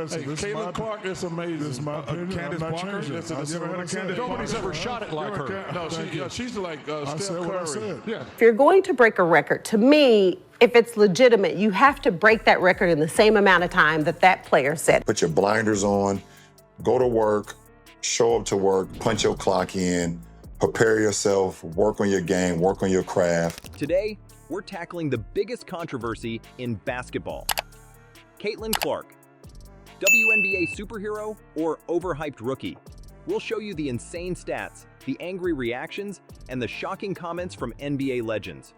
Listen, Hey, Caitlin Clark is amazing. This is my opinion. Candace I'm not Parker. changing it. Listen, I've never had a Candace Nobody's Parker. ever shot it like her. No, she's like Steph said what I Curry. said. Yeah. If you're going to break a record, to me, if it's legitimate, you have to break that record in the same amount of time that that player set. Put your blinders on, go to work, show up to work, punch your clock in, prepare yourself, work on your game, work on your craft. Today, we're tackling the biggest controversy in basketball. Caitlin Clark, WNBA superhero or overhyped rookie? We'll show you the insane stats, the angry reactions, and the shocking comments from NBA legends.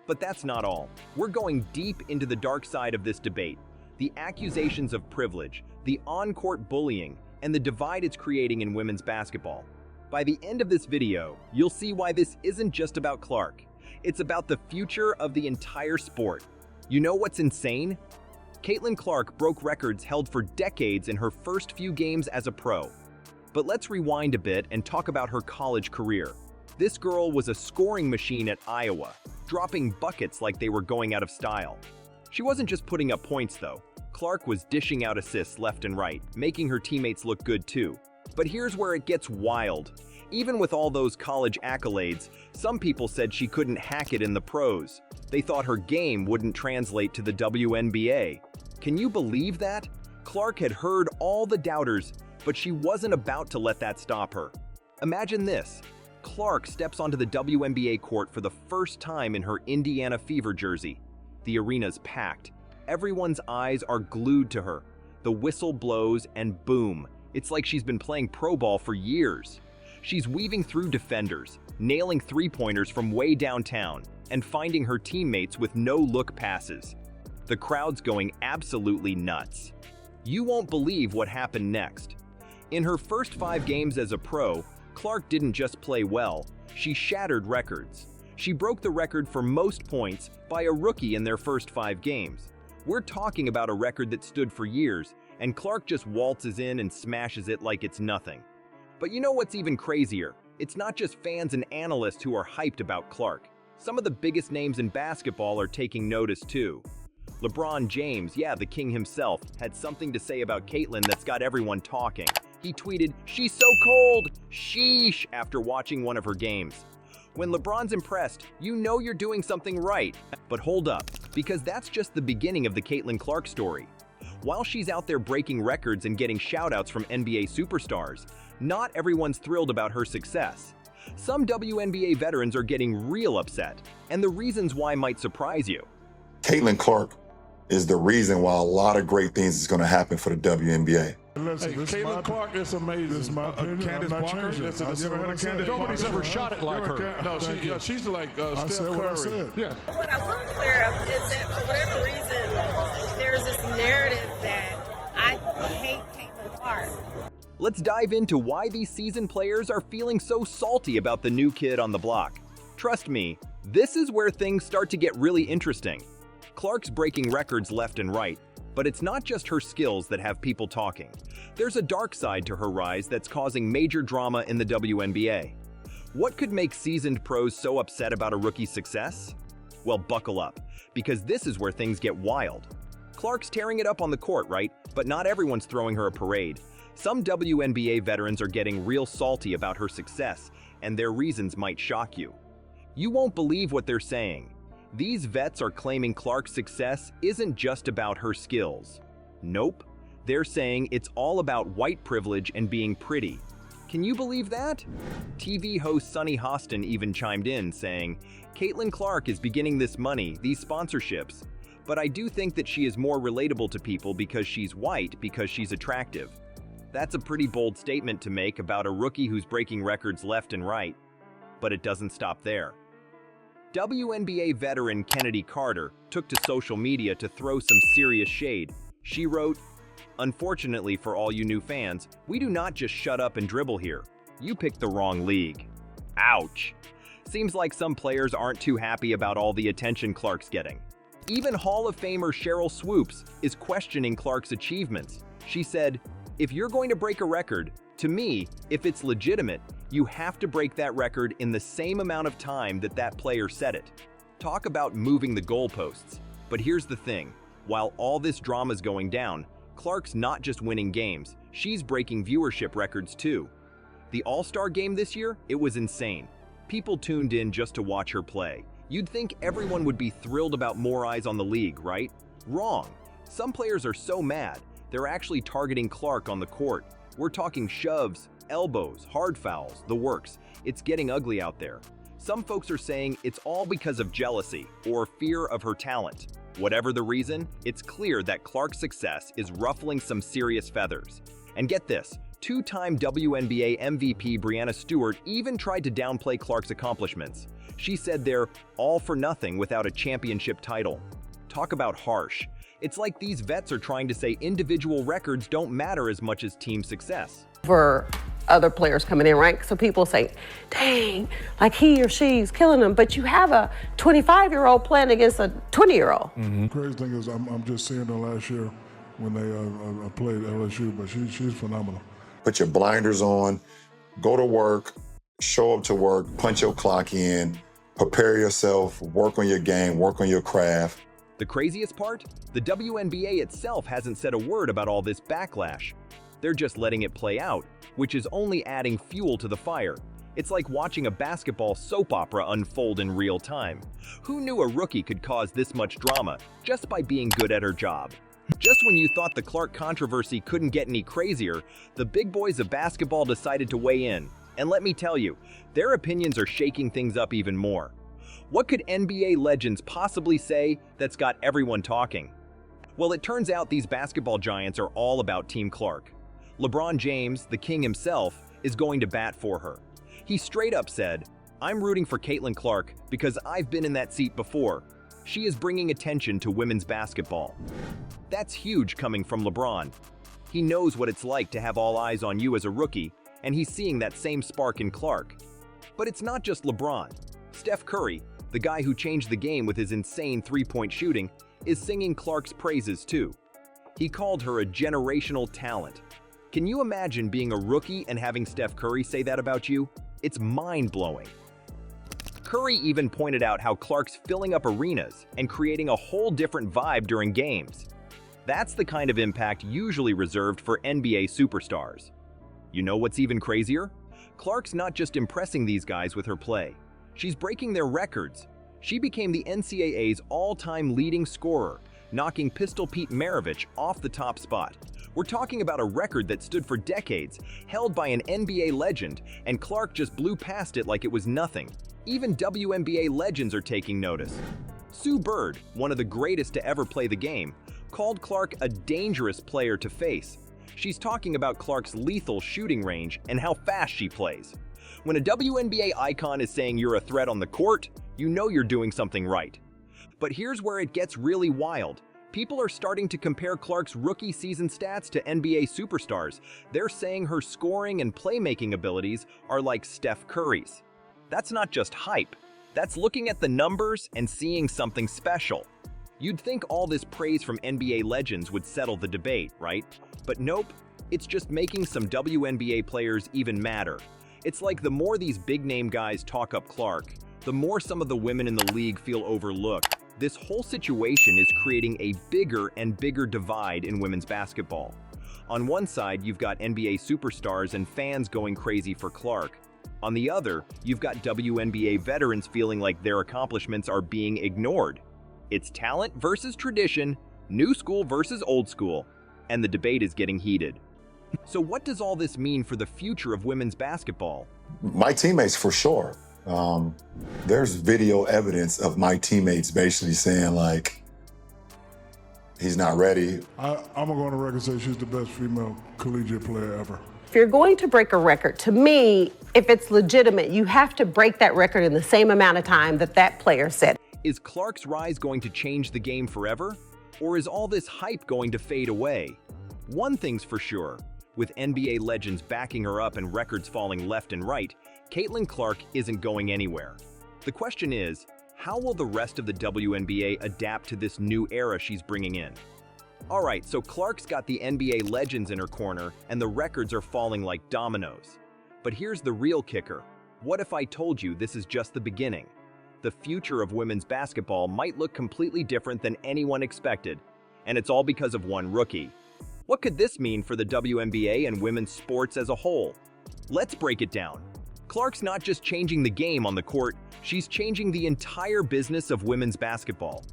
But that's not all. We're going deep into the dark side of this debate, the accusations of privilege, the on-court bullying, and the divide it's creating in women's basketball. By the end of this video, you'll see why this isn't just about Clark. It's about the future of the entire sport. You know what's insane? Caitlin Clark broke records held for decades in her first few games as a pro. But let's rewind a bit and talk about her college career. This girl was a scoring machine at Iowa, dropping buckets like they were going out of style. She wasn't just putting up points though. Clark was dishing out assists left and right, making her teammates look good too. But here's where it gets wild. Even with all those college accolades, some people said she couldn't hack it in the pros. They thought her game wouldn't translate to the WNBA. Can you believe that? Clark had heard all the doubters, but she wasn't about to let that stop her. Imagine this. Clark steps onto the WNBA court for the first time in her Indiana Fever jersey. The arena's packed. Everyone's eyes are glued to her. The whistle blows and boom. It's like she's been playing pro ball for years. She's weaving through defenders, nailing three-pointers from way downtown, and finding her teammates with no-look passes. The crowd's going absolutely nuts. You won't believe what happened next. In her first 5 games as a pro, Clark didn't just play well, she shattered records. She broke the record for most points by a rookie in their first 5 games. We're talking about a record that stood for years, and Clark just waltzes in and smashes it like it's nothing. But you know what's even crazier? It's not just fans and analysts who are hyped about Clark. Some of the biggest names in basketball are taking notice too. LeBron James, yeah, the king himself, had something to say about Caitlin that's got everyone talking. He tweeted, "She's so cold, sheesh," after watching one of her games. When LeBron's impressed, you know you're doing something right. But hold up, because that's just the beginning of the Caitlin Clark story. While she's out there breaking records and getting shoutouts from NBA superstars, not everyone's thrilled about her success. Some WNBA veterans are getting real upset, and the reasons why might surprise you. Caitlin Clark is the reason why a lot of great things is going to happen for the WNBA. Listen, Hey, Caitlin Clark is amazing. This is my opinion. Candace I'm not Parker. changing it. Listen, I've never had a Candace Nobody's Parker. ever shot it like her. No, she's like Steph said what I Curry. said. Yeah. What I want to clear up is that for whatever reason, there's this narrative that I hate Caitlin Clark. Let's dive into why these seasoned players are feeling so salty about the new kid on the block. Trust me, this is where things start to get really interesting. Clark's breaking records left and right, but it's not just her skills that have people talking. There's a dark side to her rise that's causing major drama in the WNBA. What could make seasoned pros so upset about a rookie's success? Well, buckle up, because this is where things get wild. Clark's tearing it up on the court, right? But not everyone's throwing her a parade. Some WNBA veterans are getting real salty about her success, and their reasons might shock you. You won't believe what they're saying. These vets are claiming Clark's success isn't just about her skills. Nope. They're saying it's all about white privilege and being pretty. Can you believe that? TV host Sunny Hostin even chimed in, saying, "Caitlin Clark is beginning this money, these sponsorships. But I do think that she is more relatable to people because she's white, because she's attractive." That's a pretty bold statement to make about a rookie who's breaking records left and right. But it doesn't stop there. WNBA veteran Kennedy Carter took to social media to throw some serious shade. She wrote, "Unfortunately for all you new fans, we do not just shut up and dribble here. You picked the wrong league." Ouch. Seems like some players aren't too happy about all the attention Clark's getting. Even Hall of Famer Cheryl Swoops is questioning Clark's achievements. She said, "If you're going to break a record, to me, if it's legitimate, you have to break that record in the same amount of time that that player set it." Talk about moving the goalposts. But here's the thing. While all this drama's going down, Clark's not just winning games, she's breaking viewership records too. The All-Star game this year, it was insane. People tuned in just to watch her play. You'd think everyone would be thrilled about more eyes on the league, right? Wrong. Some players are so mad, they're actually targeting Clark on the court. We're talking shoves, elbows, hard fouls, the works. It's getting ugly out there. Some folks are saying it's all because of jealousy or fear of her talent. Whatever the reason, it's clear that Clark's success is ruffling some serious feathers. And get this, two-time WNBA MVP Breanna Stewart even tried to downplay Clark's accomplishments. She said they're all for nothing without a championship title. Talk about harsh. It's like these vets are trying to say individual records don't matter as much as team success. For other players coming in, right? So people say, dang, like he or she's killing them. But you have a 25-year-old playing against a 20-year-old. Mm-hmm. Crazy thing is, I'm just seeing her last year when they played LSU, but she's phenomenal. Put your blinders on, go to work, show up to work, punch your clock in, prepare yourself, work on your game, work on your craft. The craziest part? The WNBA itself hasn't said a word about all this backlash. They're just letting it play out, which is only adding fuel to the fire. It's like watching a basketball soap opera unfold in real time. Who knew a rookie could cause this much drama just by being good at her job? Just when you thought the Clark controversy couldn't get any crazier, the big boys of basketball decided to weigh in. And let me tell you, their opinions are shaking things up even more. What could NBA legends possibly say that's got everyone talking? Well, it turns out these basketball giants are all about Team Clark. LeBron James, the king himself, is going to bat for her. He straight up said, "I'm rooting for Caitlin Clark because I've been in that seat before. She is bringing attention to women's basketball." That's huge coming from LeBron. He knows what it's like to have all eyes on you as a rookie, and he's seeing that same spark in Clark. But it's not just LeBron. Steph Curry, the guy who changed the game with his insane three-point shooting, is singing Clark's praises too. He called her a generational talent. Can you imagine being a rookie and having Steph Curry say that about you? It's mind-blowing. Curry even pointed out how Clark's filling up arenas and creating a whole different vibe during games. That's the kind of impact usually reserved for NBA superstars. You know what's even crazier? Clark's not just impressing these guys with her play. She's breaking their records. She became the NCAA's all-time leading scorer, knocking Pistol Pete Maravich off the top spot. We're talking about a record that stood for decades, held by an NBA legend, and Clark just blew past it like it was nothing. Even WNBA legends are taking notice. Sue Bird, one of the greatest to ever play the game, called Clark a dangerous player to face. She's talking about Clark's lethal shooting range and how fast she plays. When a WNBA icon is saying you're a threat on the court, you know you're doing something right. But here's where it gets really wild. People are starting to compare Clark's rookie season stats to NBA superstars. They're saying her scoring and playmaking abilities are like Steph Curry's. That's not just hype. That's looking at the numbers and seeing something special. You'd think all this praise from NBA legends would settle the debate, right? But nope, it's just making some WNBA players even madder. It's like the more these big-name guys talk up Clark, the more some of the women in the league feel overlooked. This whole situation is creating a bigger and bigger divide in women's basketball. On one side, you've got NBA superstars and fans going crazy for Clark. On the other, you've got WNBA veterans feeling like their accomplishments are being ignored. It's talent versus tradition, new school versus old school, and the debate is getting heated. So what does all this mean for the future of women's basketball? My teammates, for sure. There's video evidence of my teammates basically saying, like, he's not ready. I'm going to go on the record and say she's the best female collegiate player ever. If you're going to break a record, to me, if it's legitimate, you have to break that record in the same amount of time that that player set. Is Clark's rise going to change the game forever? Or is all this hype going to fade away? One thing's for sure, with NBA legends backing her up and records falling left and right, Caitlin Clark isn't going anywhere. The question is, how will the rest of the WNBA adapt to this new era she's bringing in? Alright, so Clark's got the NBA legends in her corner and the records are falling like dominoes. But here's the real kicker. What if I told you this is just the beginning? The future of women's basketball might look completely different than anyone expected, and it's all because of one rookie. What could this mean for the WNBA and women's sports as a whole? Let's break it down. Clark's not just changing the game on the court, she's changing the entire business of women's basketball.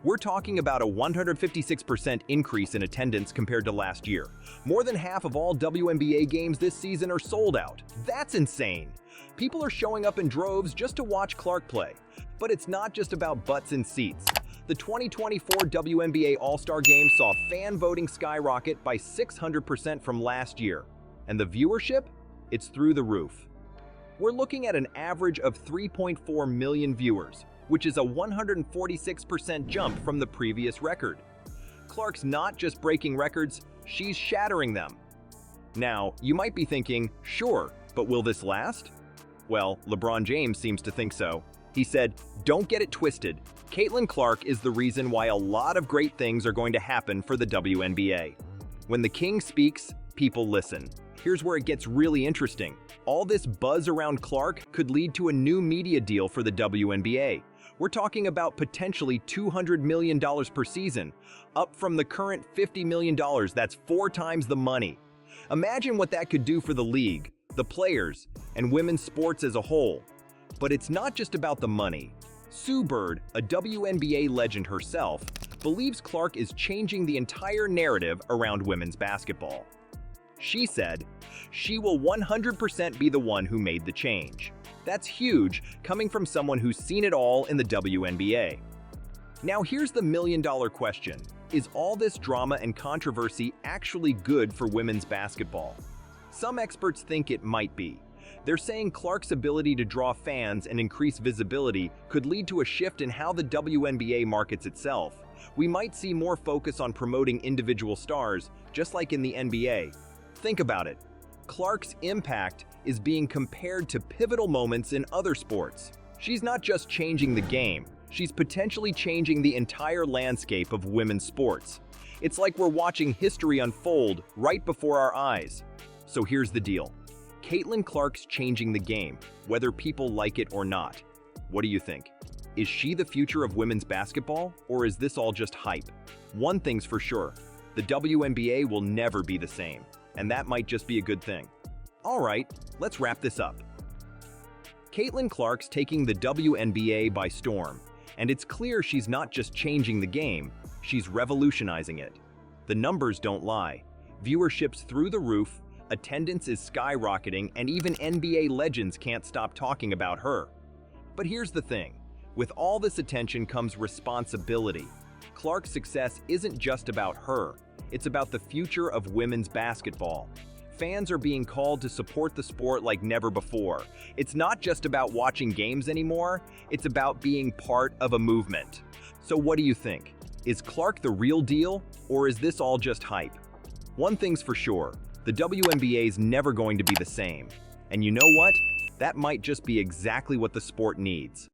We're talking about a 156% increase in attendance compared to last year. More than half of all WNBA games this season are sold out. That's insane. People are showing up in droves just to watch Clark play. But it's not just about butts in seats. The 2024 WNBA All-Star Game saw fan voting skyrocket by 600% from last year. And the viewership? It's through the roof. We're looking at an average of 3.4 million viewers, which is a 146% jump from the previous record. Clark's not just breaking records, she's shattering them. Now, you might be thinking, sure, but will this last? Well, LeBron James seems to think so. He said, "Don't get it twisted. Caitlin Clark is the reason why a lot of great things are going to happen for the WNBA. When the king speaks, people listen." Here's where it gets really interesting. All this buzz around Clark could lead to a new media deal for the WNBA. We're talking about potentially $200 million per season, up from the current $50 million. That's 4 times the money. Imagine what that could do for the league, the players, and women's sports as a whole. But it's not just about the money. Sue Bird, a WNBA legend herself, believes Clark is changing the entire narrative around women's basketball. She said, "She will 100% be the one who made the change." That's huge, coming from someone who's seen it all in the WNBA. Now here's the million-dollar question. Is all this drama and controversy actually good for women's basketball? Some experts think it might be. They're saying Clark's ability to draw fans and increase visibility could lead to a shift in how the WNBA markets itself. We might see more focus on promoting individual stars, just like in the NBA. Think about it. Clark's impact is being compared to pivotal moments in other sports. She's not just changing the game, she's potentially changing the entire landscape of women's sports. It's like we're watching history unfold right before our eyes. So here's the deal. Caitlin Clark's changing the game, whether people like it or not. What do you think? Is she the future of women's basketball, or is this all just hype? One thing's for sure, the WNBA will never be the same, and that might just be a good thing. All right, let's wrap this up. Caitlin Clark's taking the WNBA by storm, and it's clear she's not just changing the game, she's revolutionizing it. The numbers don't lie. Viewership's through the roof, attendance is skyrocketing, and even NBA legends can't stop talking about her. But here's the thing. With all this attention comes responsibility. Clark's success isn't just about her. It's about the future of women's basketball. Fans are being called to support the sport like never before. It's not just about watching games anymore, it's about being part of a movement. So what do you think? Is Clark the real deal, or is this all just hype? One thing's for sure, the WNBA's never going to be the same. And you know what? That might just be exactly what the sport needs.